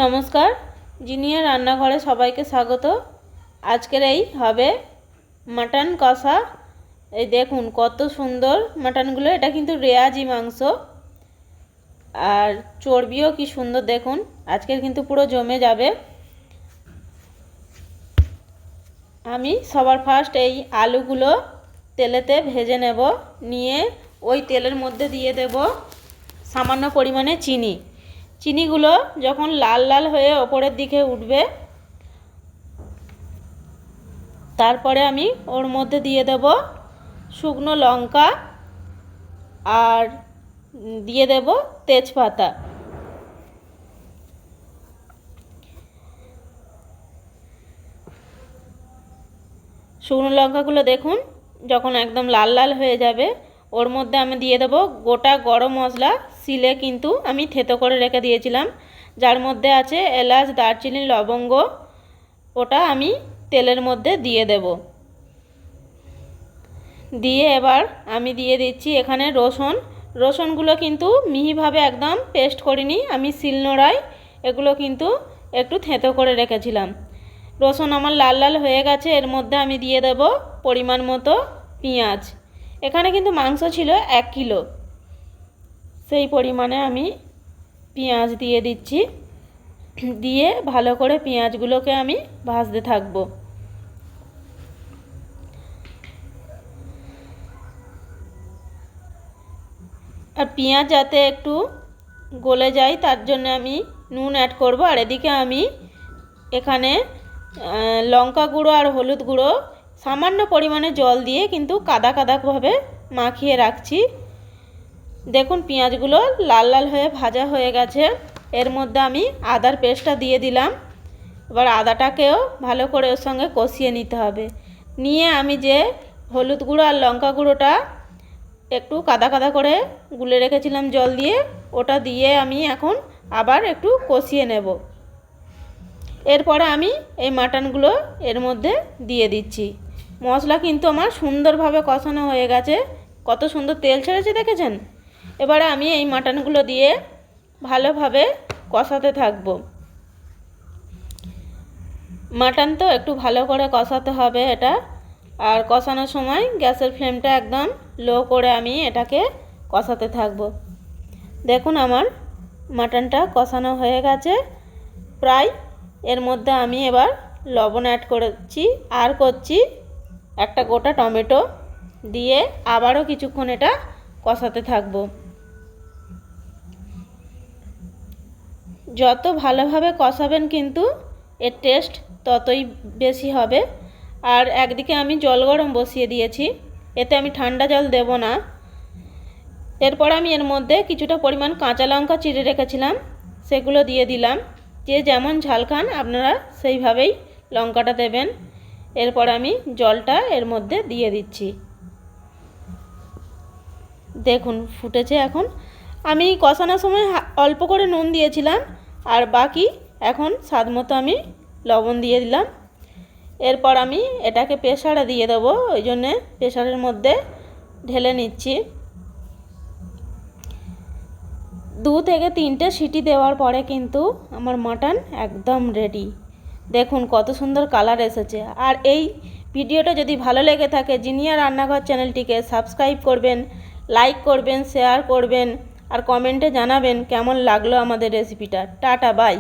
নমস্কার, জিনিয়া রান্নাঘরে সবাইকে স্বাগত। আজকের এই হবে মাটন কষা। এই দেখুন কত সুন্দর মাটনগুলো, এটা কিন্তু রেয়াজি মাংস আর চর্বিও কি সুন্দর দেখুন। আজকের কিন্তু পুরো জমে যাবে। আমি সবার ফার্স্ট এই আলুগুলো তেলেতে ভেজে নেব, নিয়ে ওই তেলের মধ্যে দিয়ে দেব সামান্য পরিমাণে চিনি। চিনিগুলো যখন লাল লাল হয়ে ওপরের দিকে উঠবে, তারপরে আমি ওর মধ্যে দিয়ে দেব শুকনো লঙ্কা আর দিয়ে দেব তেজপাতা। শুকনো লঙ্কাগুলো দেখুন যখন একদম লাল লাল হয়ে যাবে, ওর মধ্যে আমি দিয়ে দেব গোটা গরম মশলা। সিলে কিন্তু আমি থেতো করে রেখে দিয়েছিলাম, যার মধ্যে আছে এলাচ, দারচিনি, লবঙ্গ। ওটা আমি তেলের মধ্যে দিয়ে দেব। দিয়ে এবার আমি দিয়ে দিচ্ছি এখানে রসুনগুলো কিন্তু মিহিভাবে একদম পেস্ট করিনি, আমি শিলনোড়ায় এগুলো কিন্তু একটু থেতো করে রেখেছিলাম। রসুন আমার লাল লাল হয়ে গেছে, এর মধ্যে আমি দিয়ে দেব পরিমাণ মতো পেঁয়াজ। এখানে কিন্তু মাংস ছিল 1 কিলো, সেই পরিমাণে আমি পেঁয়াজ দিয়ে দিচ্ছি। দিয়ে ভালো করে পেঁয়াজগুলোকে আমি ভাজতে থাকবো। আর পেঁয়াজ যাতে একটু গলে যায় তার জন্য আমি নুন অ্যাড করব। আর এদিকে আমি এখানে লঙ্কা গুঁড়ো আর হলুদ গুঁড়ো সামান্য পরিমাণে জল দিয়ে কিন্তু কাদা কাদাভাবে মাখিয়ে রাখছি। দেখুন পেঁয়াজগুলো লাল লাল হয়ে ভাজা হয়ে গেছে। এর মধ্যে আমি আদার পেস্টটা দিয়ে দিলাম। এবার আদাটাকেও ভালো করে ওর সঙ্গে কষিয়ে নিতে হবে। নিয়ে আমি যে হলুদ গুঁড়ো আর লঙ্কা গুঁড়োটা একটু কাদা কাদা করে গুলে রেখেছিলাম জল দিয়ে, ওটা দিয়ে আমি এখন আবার একটু কষিয়ে নেব। এরপরে আমি এই মাটনগুলো এর মধ্যে দিয়ে দিচ্ছি। মশলা কিন্তু আমার সুন্দরভাবে কষানো হয়ে গেছে, কত সুন্দর তেল ছেড়েছে দেখেছেন। এবারে আমি এই মাটনগুলো দিয়ে ভালোভাবে কষাতে থাকব। মাটন তো একটু ভালো করে কষাতে হবে এটা। আর কষানোর সময় গ্যাসের ফ্লেমটা একদম লো করে আমি এটাকে কষাতে থাকব। দেখুন আমার মাটনটা কষানো হয়ে গেছে প্রায়। এর মধ্যে আমি এবার লবণ অ্যাড করেছি আর করছি একটা গোটা টমেটো, দিয়ে আবারও কিছুক্ষণ এটা কষাতে থাকব। যত ভালোভাবে কষাবেন কিন্তু এর টেস্ট ততই বেশি হবে। আর একদিকে আমি জল গরম বসিয়ে দিয়েছি, এতে আমি ঠান্ডা জল দেব না। এরপর আমি এর মধ্যে কিছুটা পরিমাণ কাঁচা লঙ্কা চিড়ে রেখেছিলাম, সেগুলো দিয়ে দিলাম। যে যেমন ঝাল খান আপনারা সেইভাবেই লঙ্কাটা দেবেন। এরপর আমি জলটা এর মধ্যে দিয়ে দিচ্ছি। দেখুন ফুটেছে এখন। আমি কষানোর সময় অল্প করে নুন দিয়েছিলাম, আর বাকি এখন স্বাদ মতো আমি লবণ দিয়ে দিলাম। এরপর আমি এটাকে প্রেসারে দিয়ে দেবো, ওই জন্যে প্রেসারের মধ্যে ঢেলে নিচ্ছি। 2 থেকে 3টে সিটি দেওয়ার পরে কিন্তু আমার মাটন একদম রেডি। দেখুন কত সুন্দর কালার এসেছে। আর এই ভিডিওটা যদি ভালো লেগে থাকে জিনিয়া রান্নাঘর চ্যানেলটিকে সাবস্ক্রাইব করবেন, লাইক করবেন, শেয়ার করবেন আর কমেন্টে জানাবেন কেমন লাগলো আমাদের রেসিপিটা। Tata, by.